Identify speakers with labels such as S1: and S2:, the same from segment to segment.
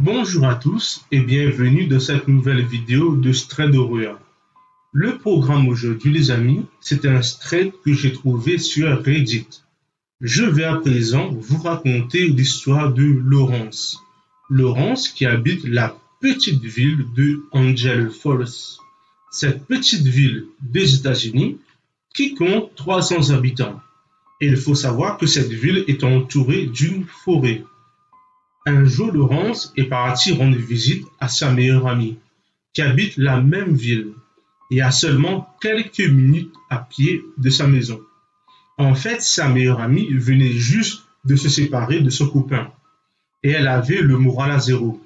S1: Bonjour à tous et bienvenue dans cette nouvelle vidéo de Thread Horror. Le programme aujourd'hui les amis, c'est un thread que j'ai trouvé sur Reddit. Je vais à présent vous raconter l'histoire de Laurence. Laurence qui habite la petite ville de Angel Falls. Cette petite ville des États-Unis qui compte 300 habitants. Et il faut savoir que cette ville est entourée d'une forêt. Un jour, Laurence est partie rendre visite à sa meilleure amie, qui habite la même ville et à seulement quelques minutes à pied de sa maison. En fait, sa meilleure amie venait juste de se séparer de son copain et elle avait le moral à zéro.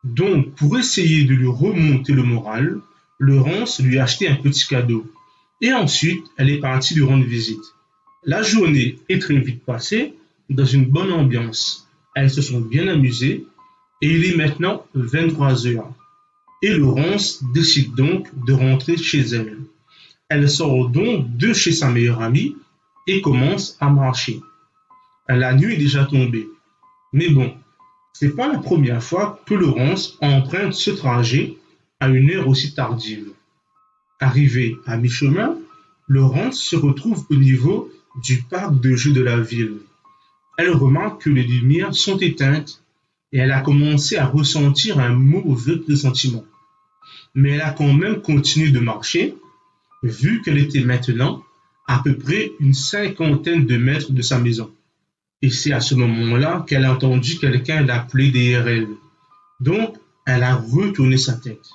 S1: Donc, pour essayer de lui remonter le moral, Laurence lui a acheté un petit cadeau et ensuite, elle est partie lui rendre visite. La journée est très vite passée dans une bonne ambiance. Elles se sont bien amusées et il est maintenant 23 heures. Et Laurence décide donc de rentrer chez elle. Elle sort donc de chez sa meilleure amie et commence à marcher. La nuit est déjà tombée. Mais bon, c'est pas la première fois que Laurence emprunte ce trajet à une heure aussi tardive. Arrivée à mi-chemin, Laurence se retrouve au niveau du parc de jeux de la ville. Elle remarque que les lumières sont éteintes et elle a commencé à ressentir un mauvais pressentiment. Mais elle a quand même continué de marcher, vu qu'elle était maintenant à peu près une cinquantaine de mètres de sa maison. Et c'est à ce moment-là qu'elle a entendu quelqu'un l'appeler derrière elle. Donc, elle a retourné sa tête.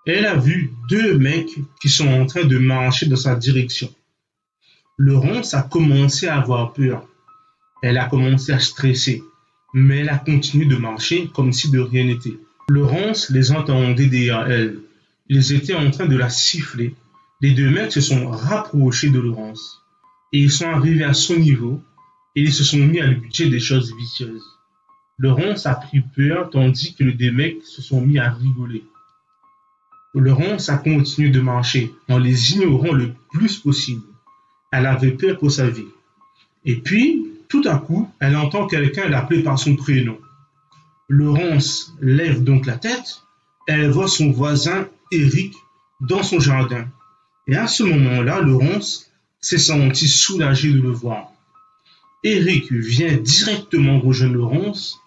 S1: Elle a vu deux mecs qui sont en train de marcher dans sa direction. Laurence a commencé à avoir peur. Elle a commencé à stresser, mais elle a continué de marcher comme si de rien n'était. Laurence les entendait derrière elle. Ils étaient en train de la siffler. Les deux mecs se sont rapprochés de Laurence et ils sont arrivés à son niveau et ils se sont mis à lui dire des choses vicieuses. Laurence a pris peur tandis que les deux mecs se sont mis à rigoler. Laurence a continué de marcher en les ignorant le plus possible. Elle avait peur pour sa vie. Et puis, tout à coup, elle entend quelqu'un l'appeler par son prénom. Laurence lève donc la tête, elle voit son voisin Eric dans son jardin. Et à ce moment-là, Laurence s'est sentie soulagée de le voir. Eric vient directement rejoindre Laurence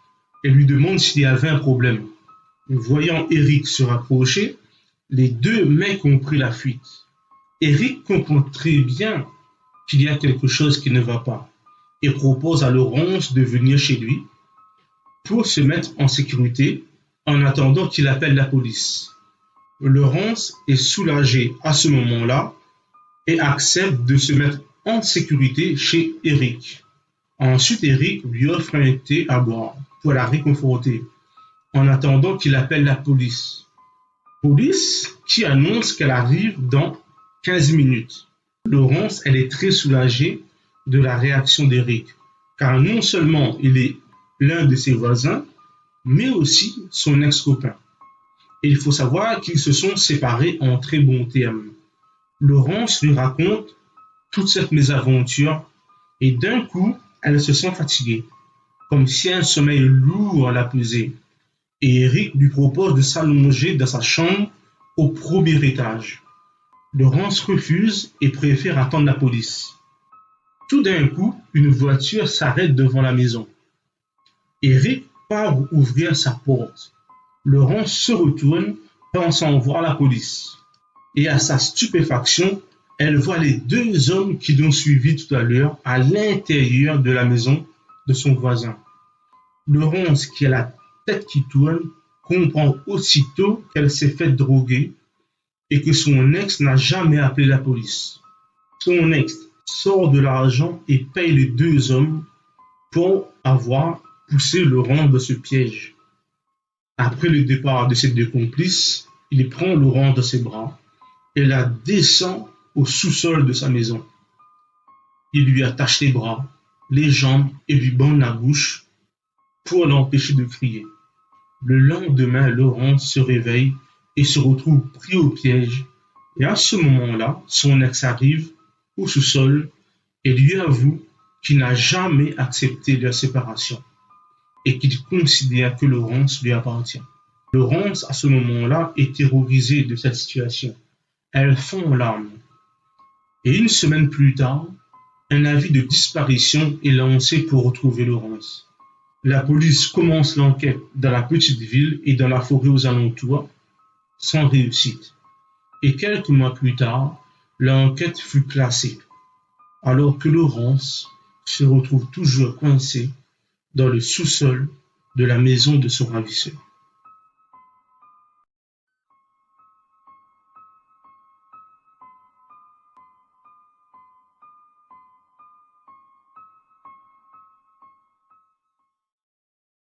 S1: et lui demande s'il y avait un problème. Voyant Eric se rapprocher, les deux mecs ont pris la fuite. Eric comprend très bien qu'il y a quelque chose qui ne va pas et propose à Laurence de venir chez lui pour se mettre en sécurité en attendant qu'il appelle la police. Laurence est soulagée à ce moment-là et accepte de se mettre en sécurité chez Eric. Ensuite, Eric lui offre un thé à boire pour la réconforter en attendant qu'il appelle la police. Police qui annonce qu'elle arrive dans 15 minutes. Laurence, elle est très soulagée de la réaction d'Eric, car non seulement il est l'un de ses voisins, mais aussi son ex-copain. Et il faut savoir qu'ils se sont séparés en très bons termes. Laurence lui raconte toute cette mésaventure et d'un coup, elle se sent fatiguée, comme si un sommeil lourd la pesait. Et Eric lui propose de s'allonger dans sa chambre au premier étage. Laurence refuse et préfère attendre la police. Tout d'un coup, une voiture s'arrête devant la maison. Eric part ouvrir sa porte. Laurence se retourne, pensant voir la police. Et à sa stupéfaction, elle voit les deux hommes qui l'ont suivi tout à l'heure à l'intérieur de la maison de son voisin. Laurence, qui a la tête qui tourne, comprend aussitôt qu'elle s'est faite droguer et que son ex n'a jamais appelé la police. Son ex sort de l'argent et paye les deux hommes pour avoir poussé Laurent dans ce piège. Après le départ de ses deux complices, il prend Laurent dans ses bras et la descend au sous-sol de sa maison. Il lui attache les bras, les jambes et lui bande la bouche pour l'empêcher de crier. Le lendemain, Laurent se réveille et se retrouve pris au piège. Et à ce moment-là, son ex arrive au sous-sol et lui avoue qu'il n'a jamais accepté leur séparation. et qu'il considère que Laurence lui appartient. Laurence, à ce moment-là, est terrorisée de cette situation. Elle fond en larmes. Et une semaine plus tard, un avis de disparition est lancé pour retrouver Laurence. La police commence l'enquête dans la petite ville et dans la forêt aux alentours, sans réussite. Et quelques mois plus tard, l'enquête fut classée, alors que Laurence se retrouve toujours coincée dans le sous-sol de la maison de son ravisseur.